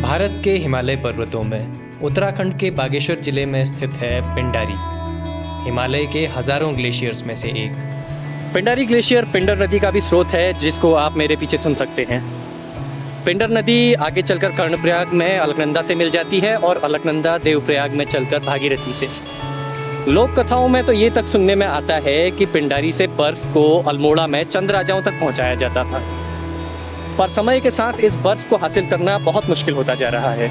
भारत के हिमालय पर्वतों में उत्तराखंड के बागेश्वर जिले में स्थित है पिंडारी, हिमालय के हजारों ग्लेशियर्स में से एक। पिंडारी ग्लेशियर पिंडर नदी का भी स्रोत है, जिसको आप मेरे पीछे सुन सकते हैं। पिंडर नदी आगे चलकर कर्णप्रयाग में अलकनंदा से मिल जाती है और अलकनंदा देवप्रयाग में चलकर भागीरथी से। लोक कथाओं में तो ये तक सुनने में आता है कि पिंडारी से बर्फ को अल्मोड़ा में चंद राजाओं तक पहुंचाया जाता था, पर समय के साथ इस बर्फ को हासिल करना बहुत मुश्किल होता जा रहा है।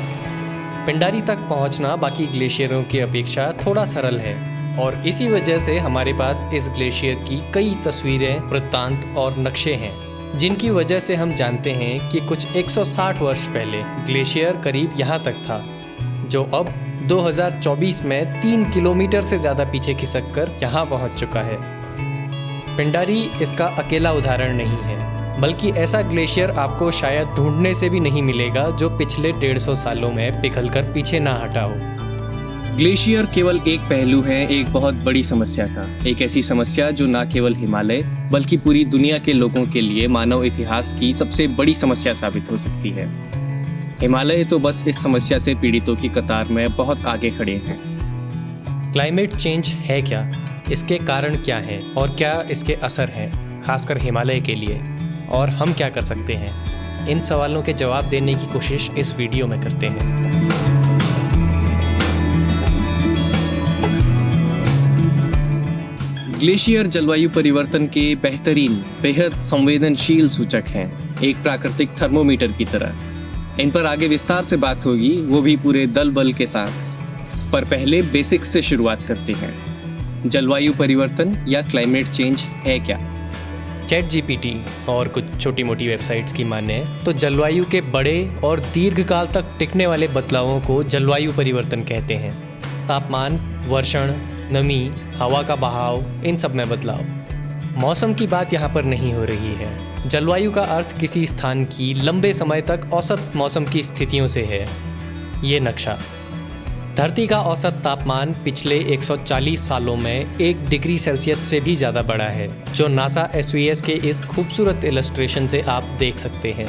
पिंडारी तक पहुंचना बाकी ग्लेशियरों की अपेक्षा थोड़ा सरल है और इसी वजह से हमारे पास इस ग्लेशियर की कई तस्वीरें, वृत्तांत और नक्शे हैं, जिनकी वजह से हम जानते हैं कि कुछ 160 वर्ष पहले ग्लेशियर करीब यहाँ तक था, जो अब 2024 में 3 किलोमीटर से ज़्यादा पीछे खिसक कर यहाँ पहुँच चुका है। पिंडारी इसका अकेला उदाहरण नहीं है, बल्कि ऐसा ग्लेशियर आपको शायद ढूंढने से भी नहीं मिलेगा जो पिछले 150 सालों में पिघलकर पीछे ना हटा हो। ग्लेशियर केवल एक पहलू है एक बहुत बड़ी समस्या का, एक ऐसी समस्या जो न केवल हिमालय बल्कि पूरी दुनिया के लोगों के लिए मानव इतिहास की सबसे बड़ी समस्या साबित हो सकती है। हिमालय तो बस इस समस्या से पीड़ितों की कतार में बहुत आगे खड़े हैं। क्लाइमेट चेंज है क्या, इसके कारण क्या हैं और क्या इसके असर हैं, खासकर हिमालय के लिए, और हम क्या कर सकते हैं? इन सवालों के जवाब देने की कोशिश इस वीडियो में करते हैं। ग्लेशियर जलवायु परिवर्तन के बेहतरीन, बेहद संवेदनशील सूचक हैं, एक प्राकृतिक थर्मोमीटर की तरह। इन पर आगे विस्तार से बात होगी, वो भी पूरे दल बल के साथ। पर पहले बेसिक्स से शुरुआत करते हैं। जलवायु परिवर्तन या क्लाइमेट चेंज है क्या? ChatGPT और कुछ छोटी मोटी वेबसाइट्स की माने तो जलवायु के बड़े और दीर्घकाल तक टिकने वाले बदलावों को जलवायु परिवर्तन कहते हैं। तापमान, वर्षण, नमी, हवा का बहाव, इन सब में बदलाव। मौसम की बात यहाँ पर नहीं हो रही है। जलवायु का अर्थ किसी स्थान की लंबे समय तक औसत मौसम की स्थितियों से है। ये नक्शा धरती का औसत तापमान पिछले 140 सालों में 1 डिग्री सेल्सियस से भी ज़्यादा बढ़ा है, जो नासा SVS के इस खूबसूरत इलस्ट्रेशन से आप देख सकते हैं।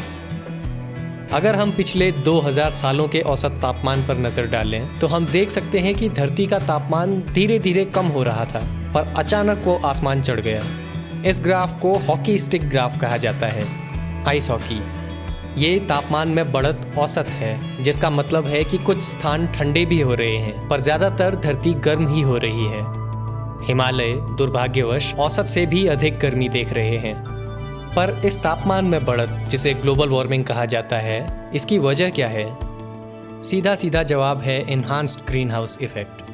अगर हम पिछले 2000 सालों के औसत तापमान पर नज़र डालें तो हम देख सकते हैं कि धरती का तापमान धीरे धीरे कम हो रहा था, पर अचानक वो आसमान चढ़ गया। इस ग्राफ को हॉकी स्टिक ग्राफ कहा जाता है, आइस हॉकी। ये तापमान में बढ़त औसत है, जिसका मतलब है कि कुछ स्थान ठंडे भी हो रहे हैं, पर ज़्यादातर धरती गर्म ही हो रही है। हिमालय दुर्भाग्यवश औसत से भी अधिक गर्मी देख रहे हैं। पर इस तापमान में बढ़त, जिसे ग्लोबल वार्मिंग कहा जाता है, इसकी वजह क्या है? सीधा सीधा जवाब है इन्हांस्ड ग्रीन हाउस इफेक्ट।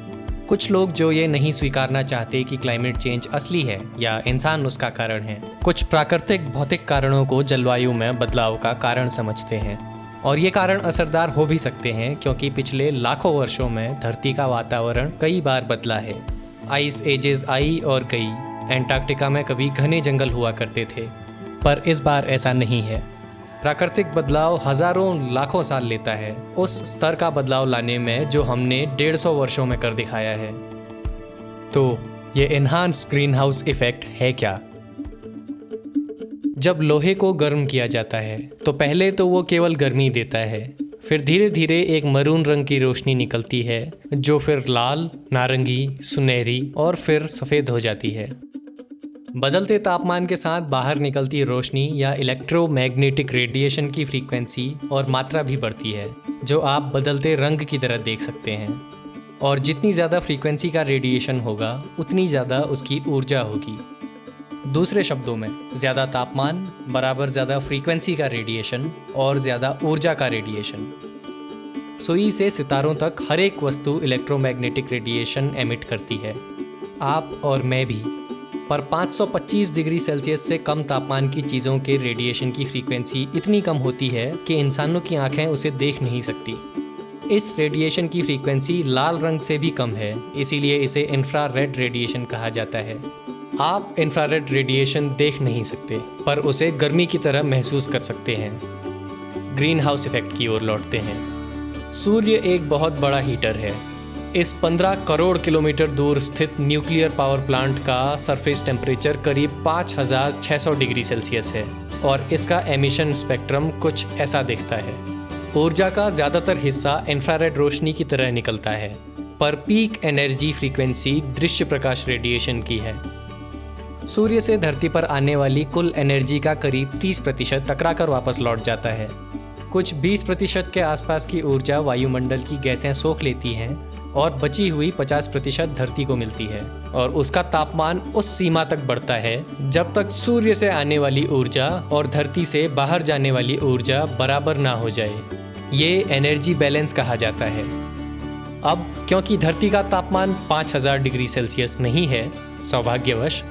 कुछ लोग जो ये नहीं स्वीकारना चाहते कि क्लाइमेट चेंज असली है या इंसान उसका कारण है, कुछ प्राकृतिक भौतिक कारणों को जलवायु में बदलाव का कारण समझते हैं। और ये कारण असरदार हो भी सकते हैं, क्योंकि पिछले लाखों वर्षों में धरती का वातावरण कई बार बदला है। आइस एजेस आई और गई। एंटार्क्टिका में कभी घने जंगल हुआ करते थे, पर इस बार ऐसा नहीं है। प्राकृतिक बदलाव हजारों लाखों साल लेता है, उस स्तर का बदलाव लाने में जो हमने 150 वर्षों में कर दिखाया है। तो ये एनहांस्ड ग्रीन हाउस इफेक्ट है क्या? जब लोहे को गर्म किया जाता है तो पहले तो वो केवल गर्मी देता है, फिर धीरे धीरे एक मरून रंग की रोशनी निकलती है, जो फिर लाल, नारंगी, सुनहरी और फिर सफ़ेद हो जाती है। बदलते तापमान के साथ बाहर निकलती रोशनी या इलेक्ट्रोमैग्नेटिक रेडिएशन की फ्रीक्वेंसी और मात्रा भी बढ़ती है, जो आप बदलते रंग की तरह देख सकते हैं। और जितनी ज़्यादा फ्रीक्वेंसी का रेडिएशन होगा, उतनी ज़्यादा उसकी ऊर्जा होगी। दूसरे शब्दों में, ज़्यादा तापमान बराबर ज़्यादा फ्रीक्वेंसी का रेडिएशन और ज़्यादा ऊर्जा का रेडिएशन। सुई से सितारों तक हर एक वस्तु इलेक्ट्रोमैग्नेटिक रेडिएशन एमिट करती है, आप और मैं भी। पर 525 डिग्री सेल्सियस से कम तापमान की चीज़ों के रेडिएशन की फ्रीक्वेंसी इतनी कम होती है कि इंसानों की आंखें उसे देख नहीं सकती। इस रेडिएशन की फ्रीक्वेंसी लाल रंग से भी कम है, इसीलिए इसे इंफ्रारेड रेडिएशन कहा जाता है। आप इंफ्रारेड रेडिएशन देख नहीं सकते, पर उसे गर्मी की तरह महसूस कर सकते हैं। ग्रीन हाउस इफेक्ट की ओर लौटते हैं। सूर्य एक बहुत बड़ा हीटर है। इस 15 करोड़ किलोमीटर दूर स्थित न्यूक्लियर पावर प्लांट का सरफेस टेम्परेचर करीब 5600 डिग्री सेल्सियस है और इसका एमिशन स्पेक्ट्रम कुछ ऐसा दिखता है। ऊर्जा का ज़्यादातर हिस्सा इंफ्रारेड रोशनी की तरह निकलता है, पर पीक एनर्जी फ्रीक्वेंसी दृश्य प्रकाश रेडिएशन की है। सूर्य से धरती पर आने वाली कुल एनर्जी का करीब 30% टकराकर वापस लौट जाता है। कुछ 20% के आसपास की ऊर्जा वायुमंडल की गैसें सोख लेती हैं और बची हुई 50% धरती को मिलती है, और उसका तापमान उस सीमा तक बढ़ता है जब तक सूर्य से आने वाली ऊर्जा और धरती से बाहर जाने वाली ऊर्जा बराबर ना हो जाए। ये एनर्जी बैलेंस कहा जाता है। अब क्योंकि धरती का तापमान 5000 डिग्री सेल्सियस नहीं है, सौभाग्यवश,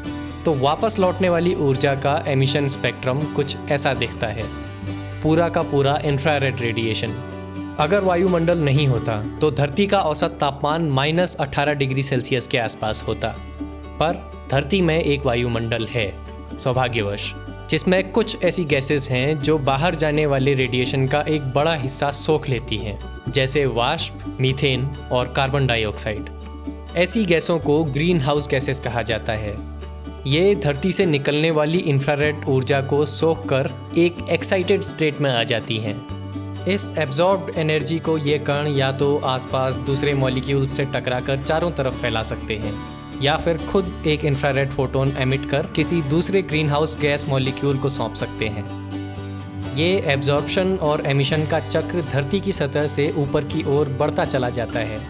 तो वापस लौटने वाली ऊर्जा का एमिशन स्पेक्ट्रम कुछ ऐसा दिखता है, पूरा का पूरा इंफ्रारेड रेडिएशन। अगर वायुमंडल नहीं होता तो धरती का औसत तापमान -18 डिग्री सेल्सियस के आसपास होता, पर धरती में एक वायुमंडल है, सौभाग्यवश, जिसमें कुछ ऐसी गैसेस हैं जो बाहर जाने वाले रेडिएशन का एक बड़ा हिस्सा सोख लेती हैं, जैसे वाष्प, मीथेन और कार्बन डाइऑक्साइड। ऐसी गैसों को ग्रीन हाउस गैसेस कहा जाता है। ये धरती से निकलने वाली इंफ्रारेड ऊर्जा को सोख कर एक एक्साइटेड स्टेट में आ जाती हैं। इस एब्जॉर्ब्ड एनर्जी को ये कण या तो आसपास दूसरे मॉलिक्यूल्स से टकराकर चारों तरफ फैला सकते हैं, या फिर खुद एक इंफ्रारेड फोटोन एमिट कर किसी दूसरे ग्रीन हाउस गैस मॉलिक्यूल को सौंप सकते हैं। ये एब्जॉर्प्शन और एमिशन का चक्र धरती की सतह से ऊपर की ओर बढ़ता चला जाता है,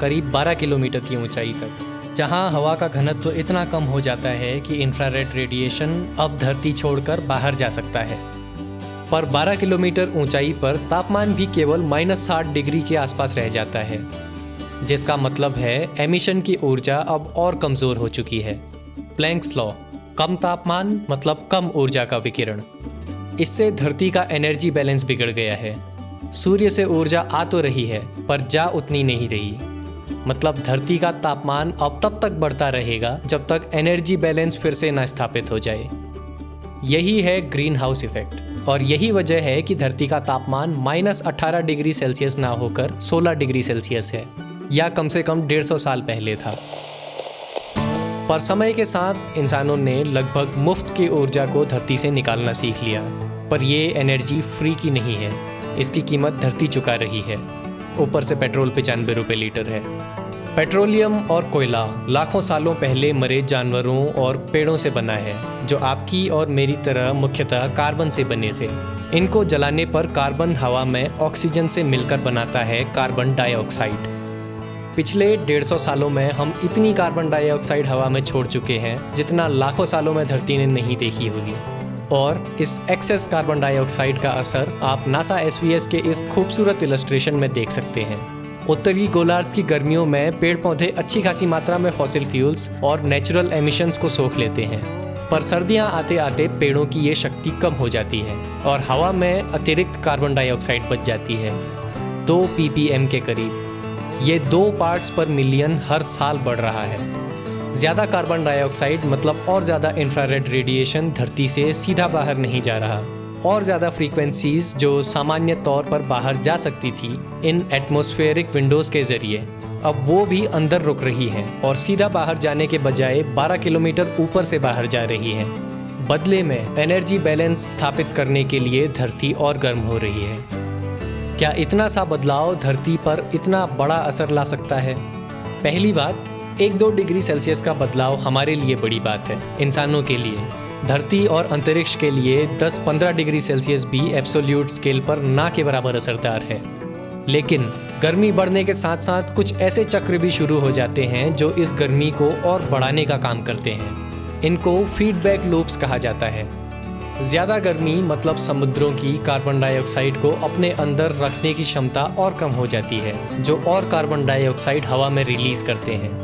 करीब 12 किलोमीटर की ऊंचाई तक, जहां हवा का घनत्व इतना कम हो जाता है कि इंफ्रारेड रेडिएशन अब धरती छोड़कर बाहर जा सकता है। पर 12 किलोमीटर ऊंचाई पर तापमान भी केवल -60 डिग्री के आसपास रह जाता है, जिसका मतलब है एमिशन की ऊर्जा अब और कमज़ोर हो चुकी है। प्लैंक्स लॉ, कम तापमान मतलब कम ऊर्जा का विकिरण। इससे धरती का एनर्जी बैलेंस बिगड़ गया है। सूर्य से ऊर्जा आ तो रही है पर जा उतनी नहीं रही। मतलब धरती का तापमान अब तब तक बढ़ता रहेगा जब तक एनर्जी बैलेंस फिर से न स्थापित हो जाए। यही है ग्रीन हाउस इफेक्ट, और यही वजह है कि धरती का तापमान -18 डिग्री सेल्सियस ना होकर 16 डिग्री सेल्सियस है, या कम से कम 150 साल पहले था। पर समय के साथ इंसानों ने लगभग मुफ्त की ऊर्जा को धरती से निकालना सीख लिया, पर ये एनर्जी फ्री की नहीं है, इसकी कीमत धरती चुका रही है। ऊपर से पेट्रोल 95 रुपये लीटर है। पेट्रोलियम और कोयला लाखों सालों पहले मरे जानवरों और पेड़ों से बना है, जो आपकी और मेरी तरह मुख्यतः कार्बन से बने थे। इनको जलाने पर कार्बन हवा में ऑक्सीजन से मिलकर बनाता है कार्बन डाइऑक्साइड। पिछले 150 सालों में हम इतनी कार्बन डाइऑक्साइड हवा में छोड़ चुके हैं जितना लाखों सालों में धरती ने नहीं देखी होगी। और इस एक्सेस कार्बन डाइऑक्साइड का असर आप नासा SVS के इस खूबसूरत इलस्ट्रेशन में देख सकते हैं। उत्तरी गोलार्ध की गर्मियों में पेड़ पौधे अच्छी खासी मात्रा में फॉसिल फ्यूल्स और नेचुरल एमिशंस को सोख लेते हैं, पर सर्दियां आते आते पेड़ों की ये शक्ति कम हो जाती है और हवा में अतिरिक्त कार्बन डाइऑक्साइड बच जाती है, 2 ppm के करीब। ये 2 पार्ट्स पर मिलियन हर साल बढ़ रहा है। ज़्यादा कार्बन डाइऑक्साइड मतलब और ज़्यादा इंफ्रारेड रेडिएशन धरती से सीधा बाहर नहीं जा रहा, और ज़्यादा फ्रीक्वेंसीज जो सामान्य तौर पर बाहर जा सकती थी इन एटमॉस्फेरिक विंडोज़ के ज़रिए, अब वो भी अंदर रुक रही हैं और सीधा बाहर जाने के बजाय 12 किलोमीटर ऊपर से बाहर जा रही हैं। बदले में एनर्जी बैलेंस स्थापित करने के लिए धरती और गर्म हो रही है। क्या इतना सा बदलाव धरती पर इतना बड़ा असर ला सकता है? पहली बात, 1-2 डिग्री सेल्सियस का बदलाव हमारे लिए बड़ी बात है। इंसानों के लिए, धरती और अंतरिक्ष के लिए 10-15 डिग्री सेल्सियस भी एब्सोल्यूट स्केल पर ना के बराबर असरदार है। लेकिन गर्मी बढ़ने के साथ साथ कुछ ऐसे चक्र भी शुरू हो जाते हैं जो इस गर्मी को और बढ़ाने का काम करते हैं। इनको फीडबैक लूप्स कहा जाता है। ज़्यादा गर्मी मतलब समुद्रों की कार्बन डाइऑक्साइड को अपने अंदर रखने की क्षमता और कम हो जाती है, जो और कार्बन डाइऑक्साइड हवा में रिलीज करते हैं।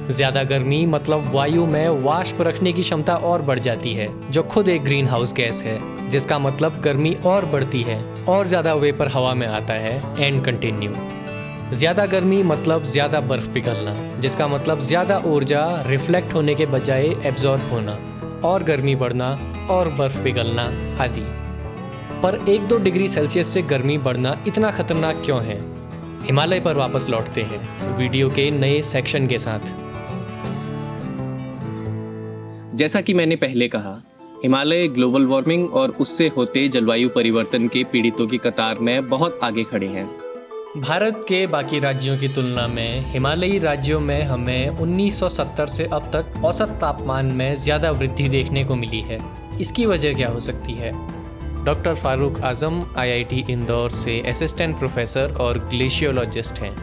ज़्यादा गर्मी मतलब वायु में वाष्प रखने की क्षमता और बढ़ जाती है, जो खुद एक ग्रीन हाउस गैस है, जिसका मतलब गर्मी और बढ़ती है और ज़्यादा वेपर हवा में आता है। And continue. ज़्यादा गर्मी मतलब ज़्यादा बर्फ़ पिघलना, जिसका मतलब ज़्यादा ऊर्जा रिफ्लेक्ट होने के बजाय एब्जॉर्ब होना, और गर्मी बढ़ना और बर्फ़ पिघलना आदि। पर 1-2 डिग्री सेल्सियस से गर्मी बढ़ना इतना खतरनाक क्यों है? हिमालय पर वापस लौटते हैं वीडियो के नए सेक्शन के साथ। जैसा कि मैंने पहले कहा, हिमालय ग्लोबल वार्मिंग और उससे होते जलवायु परिवर्तन के पीड़ितों की कतार में बहुत आगे खड़े हैं। भारत के बाकी राज्यों की तुलना में हिमालयी राज्यों में हमें 1970 से अब तक औसत तापमान में ज़्यादा वृद्धि देखने को मिली है। इसकी वजह क्या हो सकती है? डॉक्टर फारूक आजम IIT इंदौर से असिस्टेंट प्रोफेसर और ग्लेशियोलॉजिस्ट हैं।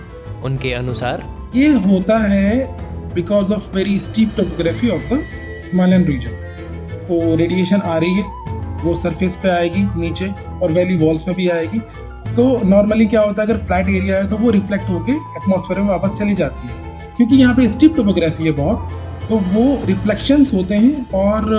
उनके अनुसार ये होता है because of very steep topography of the Himalayan region. तो रेडिएशन आ रही है, वो सरफेस पे आएगी नीचे और वैली वॉल्स में भी आएगी। तो नॉर्मली क्या होता है, अगर फ्लैट एरिया है तो वो रिफ्लेक्ट होके एटमॉस्फेयर में वापस चली जाती है। क्योंकि यहाँ पे स्टीप टोपोग्राफी है बहुत, तो वो रिफ्लेक्शंस होते हैं और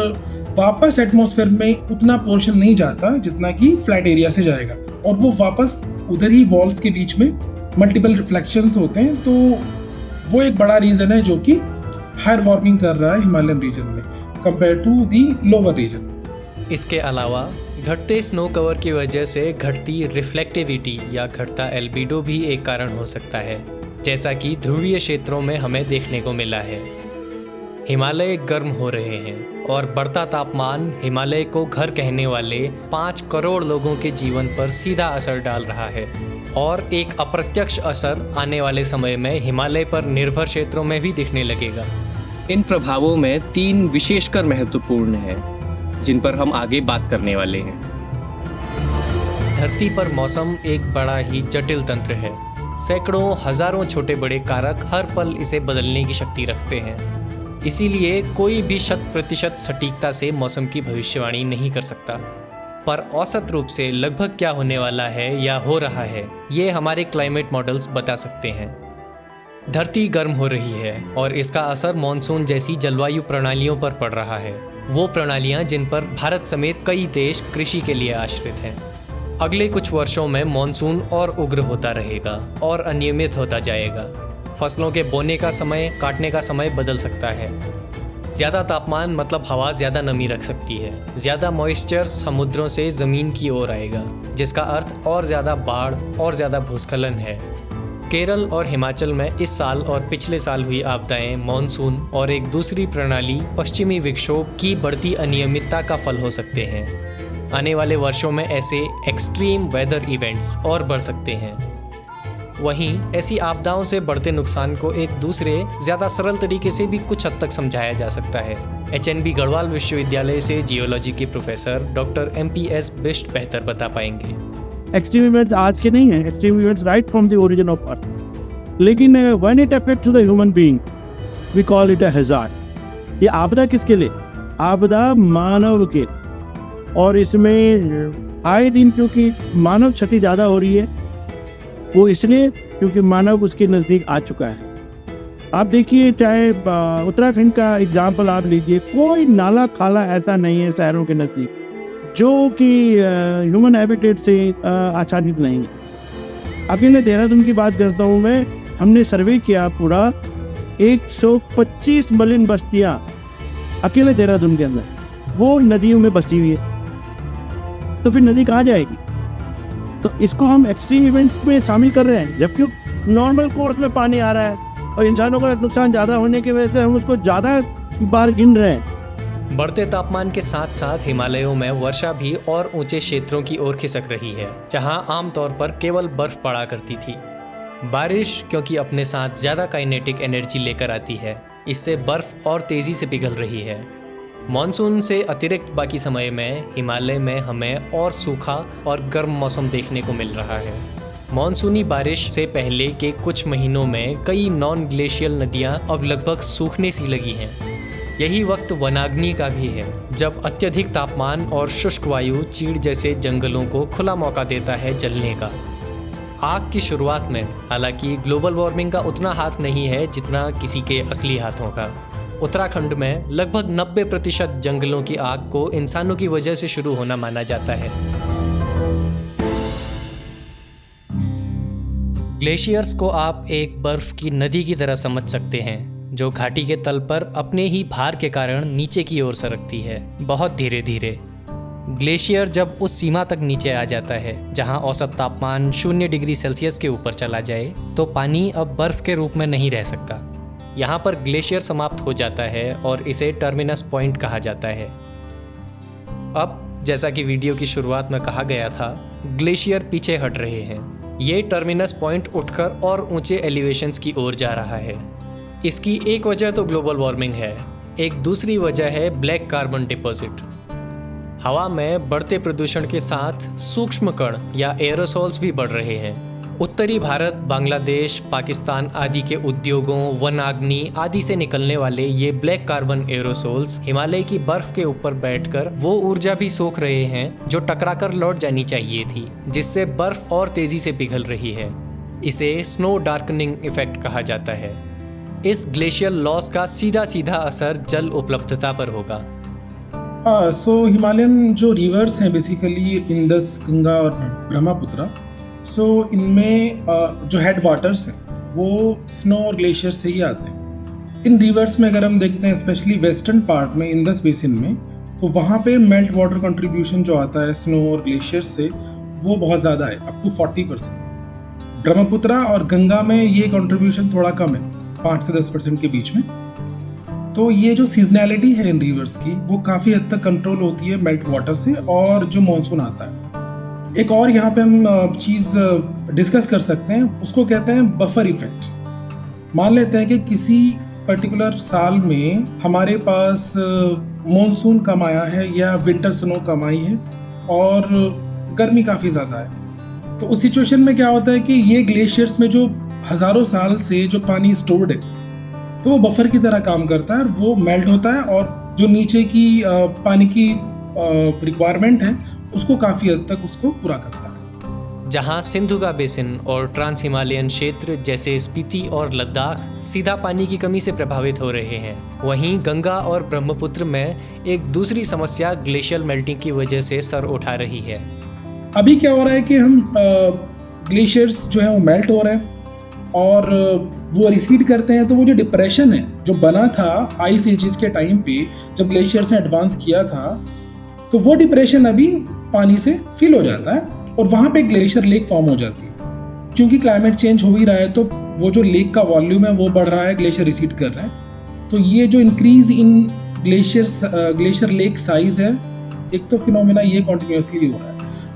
वापस एटमॉस्फेयर में उतना पोर्शन नहीं जाता जितना कि फ्लैट एरिया से जाएगा, और वो वापस उधर ही वॉल्स के बीच में मल्टीपल रिफ्लेक्शंस होते हैं। तो वो एक बड़ा रीज़न है जो कि हायर वार्मिंग कर रहा है हिमालयन रीजन में compare to the lower region. इसके अलावा घटते स्नो कवर की वजह से घटती रिफ्लेक्टिविटी या घटता एल्बिडो भी एक कारण हो सकता है, जैसा कि ध्रुवीय क्षेत्रों में हमें देखने को मिला है। हिमालय गर्म हो रहे हैं और बढ़ता तापमान हिमालय को घर कहने वाले 5 करोड़ लोगों के जीवन पर सीधा असर डाल रहा है, और एक अप्रत्यक्ष असर आने वाले समय में हिमालय पर निर्भर क्षेत्रों में भी दिखने लगेगा। इन प्रभावों में 3 विशेषकर महत्वपूर्ण हैं, जिन पर हम आगे बात करने वाले हैं। धरती पर मौसम एक बड़ा ही जटिल तंत्र है। सैकड़ों हजारों छोटे बड़े कारक हर पल इसे बदलने की शक्ति रखते हैं। इसीलिए कोई भी 100% सटीकता से मौसम की भविष्यवाणी नहीं कर सकता। पर औसत रूप से लगभग क्या होने वाला है या हो रहा है, ये हमारे क्लाइमेट मॉडल्स बता सकते हैं। धरती गर्म हो रही है और इसका असर मॉनसून जैसी जलवायु प्रणालियों पर पड़ रहा है, वो प्रणालियां जिन पर भारत समेत कई देश कृषि के लिए आश्रित हैं। अगले कुछ वर्षों में मॉनसून और उग्र होता रहेगा और अनियमित होता जाएगा। फसलों के बोने का समय, काटने का समय बदल सकता है। ज़्यादा तापमान मतलब हवा ज़्यादा नमी रख सकती है। ज़्यादा मॉइस्चर समुद्रों से ज़मीन की ओर आएगा, जिसका अर्थ और ज़्यादा बाढ़ और ज़्यादा भूस्खलन है। केरल और हिमाचल में इस साल और पिछले साल हुई आपदाएं मॉनसून और एक दूसरी प्रणाली पश्चिमी विक्षोभ की बढ़ती अनियमितता का फल हो सकते हैं। आने वाले वर्षों में ऐसे एक्सट्रीम वेदर इवेंट्स और बढ़ सकते हैं। वहीं ऐसी आपदाओं से बढ़ते नुकसान को एक दूसरे ज़्यादा सरल तरीके से भी कुछ हद तक समझाया जा सकता है। HNB गढ़वाल विश्वविद्यालय से जियोलॉजी के प्रोफेसर डॉक्टर MPS बिष्ट बेहतर बता पाएंगे। एक्सट्रीम इवेंट्स आज के नहीं है, extreme events right from the origin of earth. लेकिन when it affects the human being we call it a hazard. ये आपदा किसके लिए? आपदा मानव के, और इसमें आए दिन क्योंकि मानव क्षति ज़्यादा हो रही है, वो इसलिए क्योंकि मानव उसके नज़दीक आ चुका है। आप देखिए, चाहे उत्तराखंड का एग्जाम्पल आप लीजिए, कोई नाला खाला ऐसा नहीं है शहरों के नज़दीक जो कि ह्यूमन हैबिटेट से आच्छादित नहीं है। अकेले देहरादून की बात करता हूँ मैं, हमने सर्वे किया पूरा 125 मलिन बस्तियाँ अकेले देहरादून के अंदर, वो नदियों में बसी हुई है। तो फिर नदी कहाँ जाएगी? तो इसको हम एक्सट्रीम इवेंट्स में शामिल कर रहे हैं, जबकि नॉर्मल कोर्स में पानी आ रहा है और इंसानों का नुकसान ज़्यादा होने की वजह से हम उसको ज़्यादा बार गिन रहे हैं। बढ़ते तापमान के साथ साथ हिमालयों में वर्षा भी और ऊंचे क्षेत्रों की ओर खिसक रही है, जहां आमतौर पर केवल बर्फ पड़ा करती थी। बारिश क्योंकि अपने साथ ज़्यादा काइनेटिक एनर्जी लेकर आती है, इससे बर्फ और तेज़ी से पिघल रही है। मॉनसून से अतिरिक्त बाकी समय में हिमालय में हमें और सूखा और गर्म मौसम देखने को मिल रहा है। मॉनसूनी बारिश से पहले के कुछ महीनों में कई नॉन ग्लेशियल नदियां अब लगभग सूखने सी लगी हैं। यही वक्त वनाग्नि का भी है, जब अत्यधिक तापमान और शुष्क वायु चीड़ जैसे जंगलों को खुला मौका देता है जलने का। आग की शुरुआत में हालांकि ग्लोबल वार्मिंग का उतना हाथ नहीं है जितना किसी के असली हाथों का। उत्तराखंड में लगभग 90% जंगलों की आग को इंसानों की वजह से शुरू होना माना जाता है। ग्लेशियर्स को आप एक बर्फ की नदी की तरह समझ सकते हैं, जो घाटी के तल पर अपने ही भार के कारण नीचे की ओर सरकती है, बहुत धीरे धीरे। ग्लेशियर जब उस सीमा तक नीचे आ जाता है जहां औसत तापमान 0 डिग्री सेल्सियस के ऊपर चला जाए, तो पानी अब बर्फ के रूप में नहीं रह सकता। यहाँ पर ग्लेशियर समाप्त हो जाता है और इसे टर्मिनस पॉइंट कहा जाता है। अब जैसा कि वीडियो की शुरुआत में कहा गया था, ग्लेशियर पीछे हट रहे हैं। ये टर्मिनस पॉइंट उठकर और ऊंचे एलिवेशंस की ओर जा रहा है। इसकी एक वजह तो ग्लोबल वार्मिंग है, एक दूसरी वजह है ब्लैक कार्बन डिपॉजिट। हवा में बढ़ते प्रदूषण के साथ सूक्ष्म कण या एरोसोल्स भी बढ़ रहे हैं। उत्तरी भारत, बांग्लादेश, पाकिस्तान आदि के उद्योगों, वनाग्नि आदि से निकलने वाले ये ब्लैक कार्बन एरोसोल्स हिमालय की बर्फ के ऊपर बैठकर वो ऊर्जा भी सोख रहे हैं जो टकराकर लौट जानी चाहिए थी, जिससे बर्फ और तेजी से पिघल रही है। इसे स्नो डार्कनिंग इफेक्ट कहा जाता है। इस ग्लेशियल लॉस का सीधा सीधा असर जल उपलब्धता पर होगा। सो हिमालयन जो रिवर्स हैं बेसिकली इंडस, गंगा और ब्रह्मपुत्र, सो इनमें जो हेड वाटर्स हैं वो स्नो और ग्लेशियर से ही आते हैं। इन रिवर्स में अगर हम देखते हैं स्पेशली वेस्टर्न पार्ट में इंडस बेसिन में, तो वहाँ पे मेल्ट वाटर कंट्रीब्यूशन जो आता है स्नो और ग्लेशियर से वो बहुत ज़्यादा है, अप टू 40%। ब्रह्मपुत्र और गंगा में ये कंट्रीब्यूशन थोड़ा कम है, 5 से 10% के बीच में। तो ये जो सीजनैलिटी है इन रिवर्स की वो काफ़ी हद तक कंट्रोल होती है मेल्ट वाटर से और जो मानसून आता है। एक और यहाँ पे हम चीज़ डिस्कस कर सकते हैं, उसको कहते हैं बफर इफेक्ट। मान लेते हैं कि किसी पर्टिकुलर साल में हमारे पास मानसून कम आया है या विंटर स्नो कम आई है और गर्मी काफ़ी ज़्यादा है, तो उस सिचुएशन में क्या होता है कि ये ग्लेशियर्स में जो हज़ारों साल से जो पानी स्टोर्ड है तो वो बफर की तरह काम करता है और वो मेल्ट होता है और जो नीचे की पानी की रिक्वायरमेंट है उसको काफ़ी हद तक उसको पूरा करता है। जहां सिंधु का बेसिन और ट्रांस हिमालयन क्षेत्र जैसे स्पीति और लद्दाख सीधा पानी की कमी से प्रभावित हो रहे हैं, वहीं गंगा और ब्रह्मपुत्र में एक दूसरी समस्या ग्लेशियल मेल्टिंग की वजह से सर उठा रही है। अभी क्या हो रहा है कि हम ग्लेशियर्स जो है वो मेल्ट हो रहे हैं और वो रिसीड करते हैं, तो वो जो डिप्रेशन है जो बना था आइस एजेस के टाइम पे जब ग्लेशियर्स ने एडवांस किया था, तो वो डिप्रेशन अभी पानी से फिल हो जाता है और वहाँ पे ग्लेशियर लेक फॉर्म हो जाती है। क्योंकि क्लाइमेट चेंज हो ही रहा है तो वो जो लेक का वॉल्यूम है वो बढ़ रहा है, ग्लेशियर रिसीड कर रहा है। तो ये जो increase in glacier lake size है, एक तो फिनोमेना ये कॉन्टिन्यूसली हो रहा है।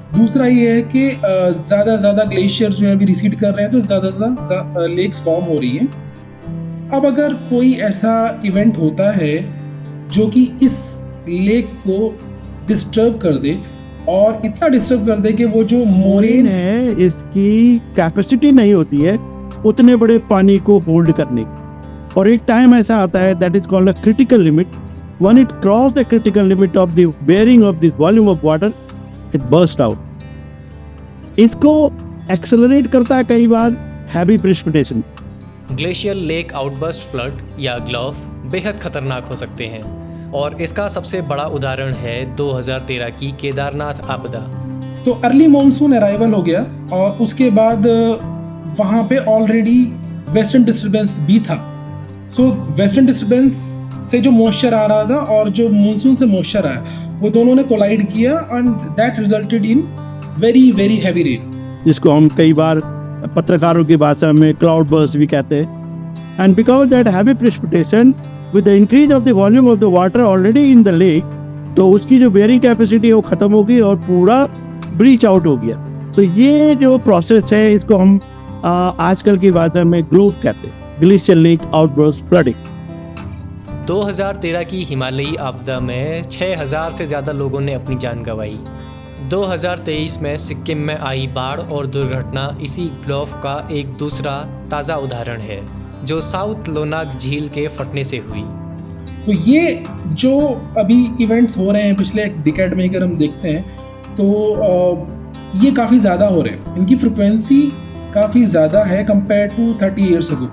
दूसरा ये है कि ज़्यादा से ज़्यादा ग्लेशियर जो है अभी रिसीड कर रहे हैं तो ज़्यादा से ज़्यादा लेक्स फॉर्म हो रही हैं। अब अगर कोई ऐसा इवेंट होता है जो कि इस लेक को डिस्टर्ब कर दे और इतना डिस्टर्ब कर दे कि वो जो मोरेन है इसकी कैपेसिटी नहीं होती है उतने बड़े पानी को होल्ड करने की, और एक टाइम ऐसा आता है that is called a critical limit. When it cross the critical limit of the bearing of this volume of water, it burst out. इसको एक्सेलरेट करता है कई बार heavy precipitation. Glacial lake outburst flood या GLOF बेहद खतरनाक हो सकते हैं और इसका सबसे बड़ा उदाहरण है 2013 की केदारनाथ आपदा। तो अर्ली मॉनसून अराइवल हो गया और उसके बाद वहाँ पे ऑलरेडी वेस्टर्न डिस्टर्बेंस भी था। सो वेस्टर्न डिस्टर्बेंस से जो मॉइस्चर आ रहा था और जो मॉनसून से मॉइस्चर आया वो दोनों ने कोलाइड किया and that resulted in very very heavy rain, जिसको हम कई बार पत्रकारों की भाषा में क्लाउड बर्स्ट भी कहते हैं। And because that heavy precipitation with the increase of the volume of the water already in the lake, तो उसकी जो बेयरिंग कैपेसिटी है वो खत्म हो गई और पूरा ब्रीच आउट हो गया। तो ये जो प्रोसेस है इसको हम आजकल की भाषा में ग्लोव कहते हैं, ग्लेशियर लेक आउटबर्स्ट फ्लडिंग। 2013 की हिमालयी आपदा में 6000 से ज़्यादा लोगों ने अपनी जान गंवाई। 2023 में सिक्किम में आई बाढ़ और दुर्घटना इसी ग्लोव का एक दूसरा ताज़ा उदाहरण है, जो साउथ लोनाग झील के फटने से हुई। तो ये जो अभी इवेंट्स हो रहे हैं पिछले एक डिकेड में अगर हम देखते हैं तो ये काफ़ी ज़्यादा हो रहे हैं, इनकी फ्रिक्वेंसी काफ़ी ज़्यादा है कंपेयर टू 30 ईयर्स अगो।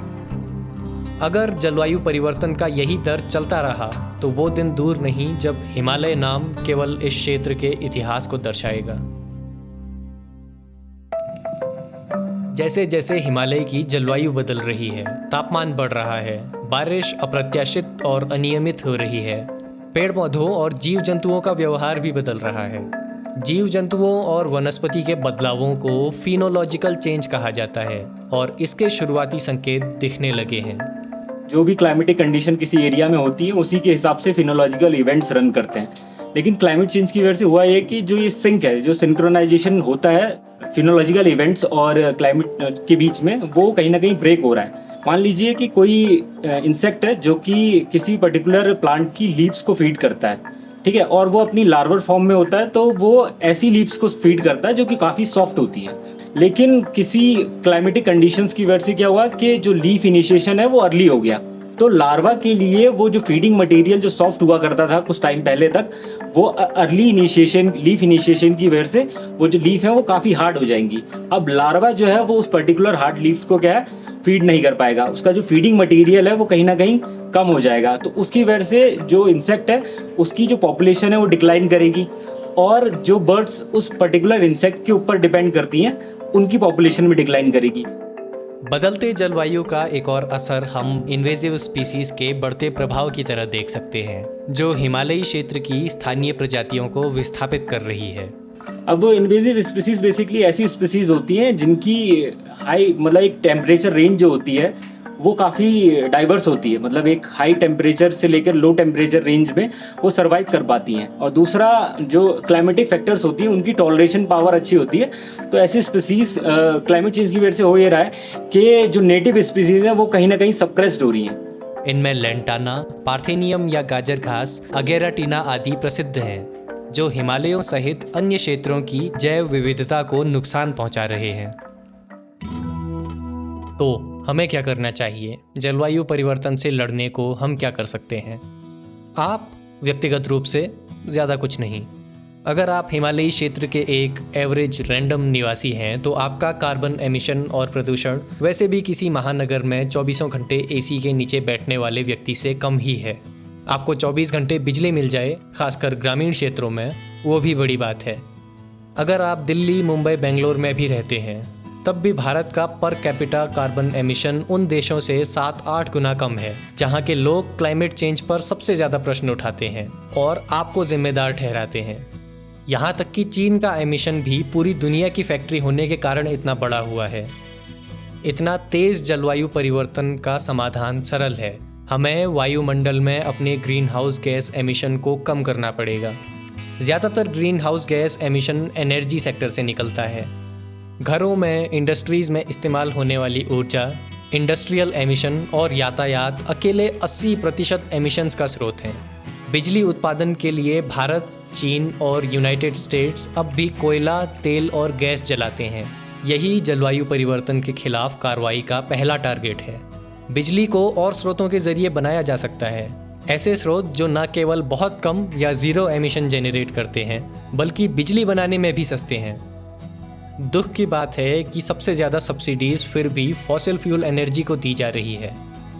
अगर जलवायु परिवर्तन का यही दर चलता रहा तो वो दिन दूर नहीं जब हिमालय नाम केवल इस क्षेत्र के इतिहास को दर्शाएगा। जैसे जैसे हिमालय की जलवायु बदल रही है, तापमान बढ़ रहा है, बारिश अप्रत्याशित और अनियमित हो रही है, पेड़ पौधों और जीव जंतुओं का व्यवहार भी बदल रहा है। जीव जंतुओं और वनस्पति के बदलावों को फिनोलॉजिकल चेंज कहा जाता है और इसके शुरुआती संकेत दिखने लगे हैं। जो भी क्लाइमेटिक कंडीशन किसी एरिया में होती है उसी के हिसाब से फिनोलॉजिकल इवेंट्स रन करते हैं। लेकिन क्लाइमेट चेंज की वजह से हुआ ये कि जो ये सिंक है, जो सिंक्रोनाइजेशन होता है फिनोलॉजिकल इवेंट्स और क्लाइमेट के बीच में, वो कहीं ना कहीं ब्रेक हो रहा है। मान लीजिए कि कोई इंसेक्ट है जो कि किसी पर्टिकुलर प्लांट की लीव्स को फीड करता है, ठीक है, और वो अपनी लार्वर फॉर्म में होता है, तो वो ऐसी लीव्स को फीड करता है जो कि काफ़ी सॉफ्ट होती है। लेकिन किसी क्लाइमेटिक कंडीशंस की वजह से क्या हुआ कि जो लीफ इनिशिएशन है वो अर्ली हो गया, तो लार्वा के लिए वो जो फीडिंग मटेरियल जो सॉफ्ट हुआ करता था कुछ टाइम पहले तक, वो अर्ली इनिशिएशन, लीफ इनिशिएशन की वजह से वो जो लीफ है वो काफ़ी हार्ड हो जाएंगी। अब लार्वा जो है वो उस पर्टिकुलर हार्ड लीफ को क्या है, फीड नहीं कर पाएगा, उसका जो फीडिंग मटेरियल है वो कहीं ना कहीं कम हो जाएगा। तो उसकी वजह से जो इंसेक्ट है उसकी जो पॉपुलेशन है वो डिक्लाइन करेगी, और जो बर्ड्स उस पर्टिकुलर इंसेक्ट के ऊपर डिपेंड करती हैं उनकी पॉपुलेशन में डिक्लाइन करेगी। बदलते जलवायु का एक और असर हम इन्वेजिव स्पीसीज के बढ़ते प्रभाव की तरह देख सकते हैं, जो हिमालयी क्षेत्र की स्थानीय प्रजातियों को विस्थापित कर रही है। अब इन्वेजिव स्पीसीज बेसिकली ऐसी स्पीसीज होती हैं जिनकी हाई, मतलब एक टेम्परेचर रेंज जो होती है वो काफ़ी डाइवर्स होती है, मतलब एक हाई टेम्परेचर से लेकर लो टेम्परेचर रेंज में वो सर्वाइव कर पाती हैं। और दूसरा जो क्लाइमेटिक फैक्टर्स होती हैं उनकी टॉलरेशन पावर अच्छी होती है। तो ऐसी स्पीसीज क्लाइमेट चेंज की वजह से हो ये रहा है कि जो नेटिव स्पीसीज हैं वो कहीं ना कहीं सप्रेस्ड हो रही हैं। इनमें लेंटाना, पार्थेनियम या गाजर घास, अगेराटिना आदि प्रसिद्ध हैं, जो हिमालयों सहित अन्य क्षेत्रों की जैव विविधता को नुकसान पहुंचा रहे हैं। तो हमें क्या करना चाहिए? जलवायु परिवर्तन से लड़ने को हम क्या कर सकते हैं? आप व्यक्तिगत रूप से ज़्यादा कुछ नहीं। अगर आप हिमालयी क्षेत्र के एक एवरेज रैंडम निवासी हैं तो आपका कार्बन एमिशन और प्रदूषण वैसे भी किसी महानगर में 24 घंटे एसी के नीचे बैठने वाले व्यक्ति से कम ही है। आपको 24 घंटे बिजली मिल जाए, खासकर ग्रामीण क्षेत्रों में, वो भी बड़ी बात है। अगर आप दिल्ली, मुंबई, बेंगलोर में भी रहते हैं तब भी भारत का पर कैपिटा कार्बन एमिशन उन देशों से 7-8 गुना कम है जहां के लोग क्लाइमेट चेंज पर सबसे ज़्यादा प्रश्न उठाते हैं और आपको जिम्मेदार ठहराते हैं। यहाँ तक कि चीन का एमिशन भी पूरी दुनिया की फैक्ट्री होने के कारण इतना बड़ा हुआ है। इतना तेज़ जलवायु परिवर्तन का समाधान सरल है। हमें वायुमंडल में अपने ग्रीन हाउस गैस एमिशन को कम करना पड़ेगा। ज़्यादातर green house gas emission energy sector से निकलता है। घरों में, इंडस्ट्रीज़ में इस्तेमाल होने वाली ऊर्जा, इंडस्ट्रियल एमिशन और यातायात अकेले 80% एमिशंस का स्रोत हैं। बिजली उत्पादन के लिए भारत, चीन और यूनाइटेड स्टेट्स अब भी कोयला, तेल और गैस जलाते हैं। यही जलवायु परिवर्तन के खिलाफ कार्रवाई का पहला टारगेट है। बिजली को और स्रोतों के जरिए बनाया जा सकता है, ऐसे स्रोत जो न केवल बहुत कम या ज़ीरो एमिशन जेनरेट करते हैं बल्कि बिजली बनाने में भी सस्ते हैं। दुख की बात है कि सबसे ज़्यादा सब्सिडीज़ फिर भी फॉसिल फ्यूल एनर्जी को दी जा रही है।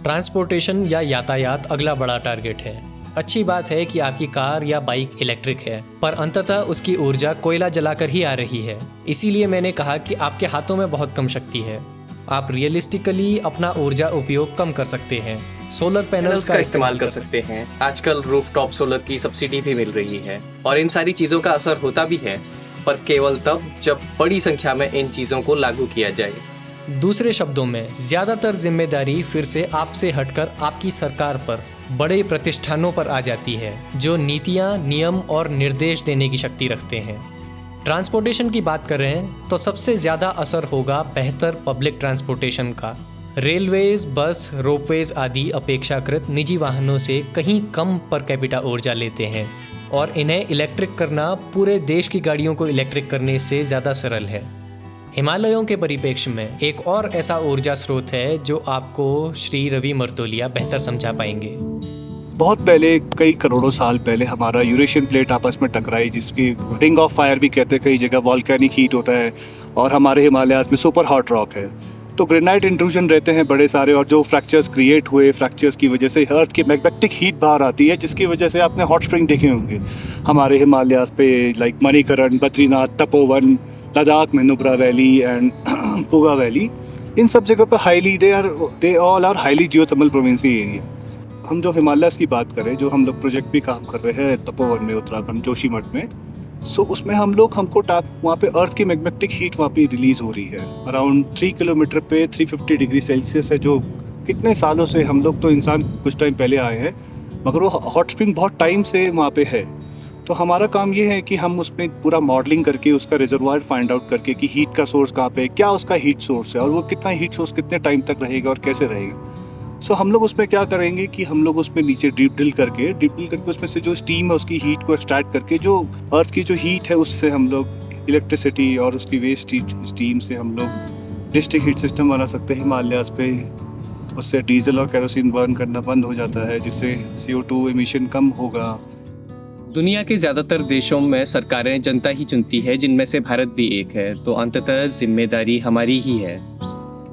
ट्रांसपोर्टेशन या यातायात अगला बड़ा टारगेट है। अच्छी बात है कि आपकी कार या बाइक इलेक्ट्रिक है, पर अंततः उसकी ऊर्जा कोयला जलाकर ही आ रही है। इसीलिए मैंने कहा कि आपके हाथों में बहुत कम शक्ति है। आप रियलिस्टिकली अपना ऊर्जा उपयोग कम कर सकते हैं। सोलर पैनल्स का इस्तेमाल कर सकते हैं। आजकल रूफटॉप सोलर की सब्सिडी भी मिल रही है और इन सारी चीज़ों का असर होता भी है, पर केवल तब जब बड़ी संख्या में इन चीज़ों को लागू किया जाए। दूसरे शब्दों में, ज़्यादातर जिम्मेदारी फिर से आपसे हटकर आपकी सरकार पर, बड़े प्रतिष्ठानों पर आ जाती है जो नीतियाँ, नियम और निर्देश देने की शक्ति रखते हैं। ट्रांसपोर्टेशन की बात करें तो सबसे ज़्यादा असर होगा बेहतर पब्लिक ट्रांसपोर्टेशन का। रेलवेज, बस, रोपवेज आदि अपेक्षाकृत निजी वाहनों से कहीं कम पर कैपिटा ऊर्जा लेते हैं और इन्हें इलेक्ट्रिक करना पूरे देश की गाड़ियों को इलेक्ट्रिक करने से ज़्यादा सरल है। हिमालयों के परिप्रेक्ष्य में एक और ऐसा ऊर्जा स्रोत है जो आपको श्री रवि मर्तोलिया बेहतर समझा पाएंगे। बहुत पहले, कई करोड़ों साल पहले हमारा यूरेशियन प्लेट आपस में टकराई, जिसकी रिंग ऑफ फायर भी कहते हैं, कई जगह वॉल्केनिक हीट होता है और हमारे हिमालयाज़ में सुपर हॉट रॉक है। तो ग्रेनाइट इंट्रूजन रहते हैं बड़े सारे, और जो फ्रैक्चर्स क्रिएट हुए, फ्रैक्चर्स की वजह से अर्थ की मैग्नेटिक हीट बाहर आती है, जिसकी वजह से आपने हॉट स्प्रिंग देखे होंगे हमारे हिमालयाज़ पे, लाइक मणिकरण, बद्रीनाथ, तपोवन, लद्दाख में Nubra valley and Puga valley. इन सब जगह पर they all are highly geothermal province area. हम जो हिमालयाज़ की बात करें, जो हम लोग प्रोजेक्ट भी काम कर रहे हैं तपोवन में, उत्तराखंड जोशीमठ में, सो उसमें हमको वहाँ पे अर्थ की मैग्नेटिक हीट वहाँ पे रिलीज़ हो रही है। अराउंड 3 किलोमीटर पे 350 डिग्री सेल्सियस है, जो कितने सालों से, हम लोग तो इंसान कुछ टाइम पहले आए हैं, मगर वो हॉट स्प्रिंग बहुत टाइम से वहाँ पे है। तो हमारा काम ये है कि हम उसमें पूरा मॉडलिंग करके उसका रिजर्वायर फाइंड आउट करके कि हीट का सोर्स कहाँ पे है, क्या उसका हीट सोर्स है और वो कितना हीट सोर्स कितने टाइम तक रहेगा और कैसे रहेगा। सो हम लोग उसमें क्या करेंगे कि हम लोग उसमें नीचे डीप ड्रिल करके उसमें से जो स्टीम है उसकी हीट को एक्सट्रैक्ट करके जो अर्थ की जो हीट है उससे हम लोग इलेक्ट्रिसिटी और उसकी वेस्ट हीट स्टीम से हम लोग डिस्ट्रिक्ट हीट सिस्टम बना सकते हैं हिमालयाज़ पे। उससे डीजल और केरोसिन बर्न करना बंद हो जाता है जिससे CO2 एमिशन कम होगा। दुनिया के ज़्यादातर देशों में सरकारें जनता ही चुनती है, जिनमें से भारत भी एक है, तो अंततः जिम्मेदारी हमारी ही है।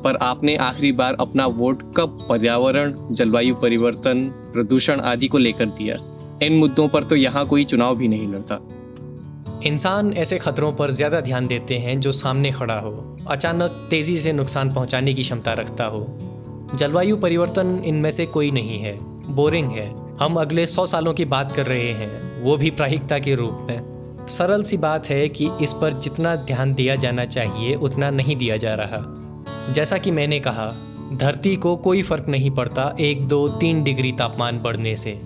पर आपने आखिरी बार अपना वोट कब पर्यावरण, जलवायु परिवर्तन, प्रदूषण आदि को लेकर दिया? इन मुद्दों पर तो यहाँ कोई चुनाव भी नहीं लड़ता। इंसान ऐसे खतरों पर ज़्यादा ध्यान देते हैं जो सामने खड़ा हो, अचानक तेज़ी से नुकसान पहुंचाने की क्षमता रखता हो। जलवायु परिवर्तन इनमें से कोई नहीं है, बोरिंग है। हम अगले 100 सालों की बात कर रहे हैं, वो भी प्रायिकता के रूप में। सरल सी बात है कि इस पर जितना ध्यान दिया जाना चाहिए उतना नहीं दिया जा रहा। जैसा कि मैंने कहा, धरती को कोई फर्क नहीं पड़ता 1, 2, 3 डिग्री तापमान बढ़ने से।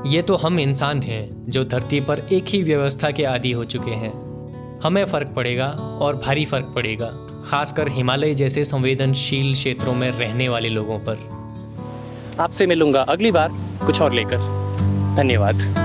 ये तो हम इंसान हैं जो धरती पर एक ही व्यवस्था के आदी हो चुके हैं। हमें फ़र्क पड़ेगा और भारी फ़र्क पड़ेगा, खासकर हिमालय जैसे संवेदनशील क्षेत्रों में रहने वाले लोगों पर। आपसे मिलूंगा अगली बार कुछ और लेकर। धन्यवाद।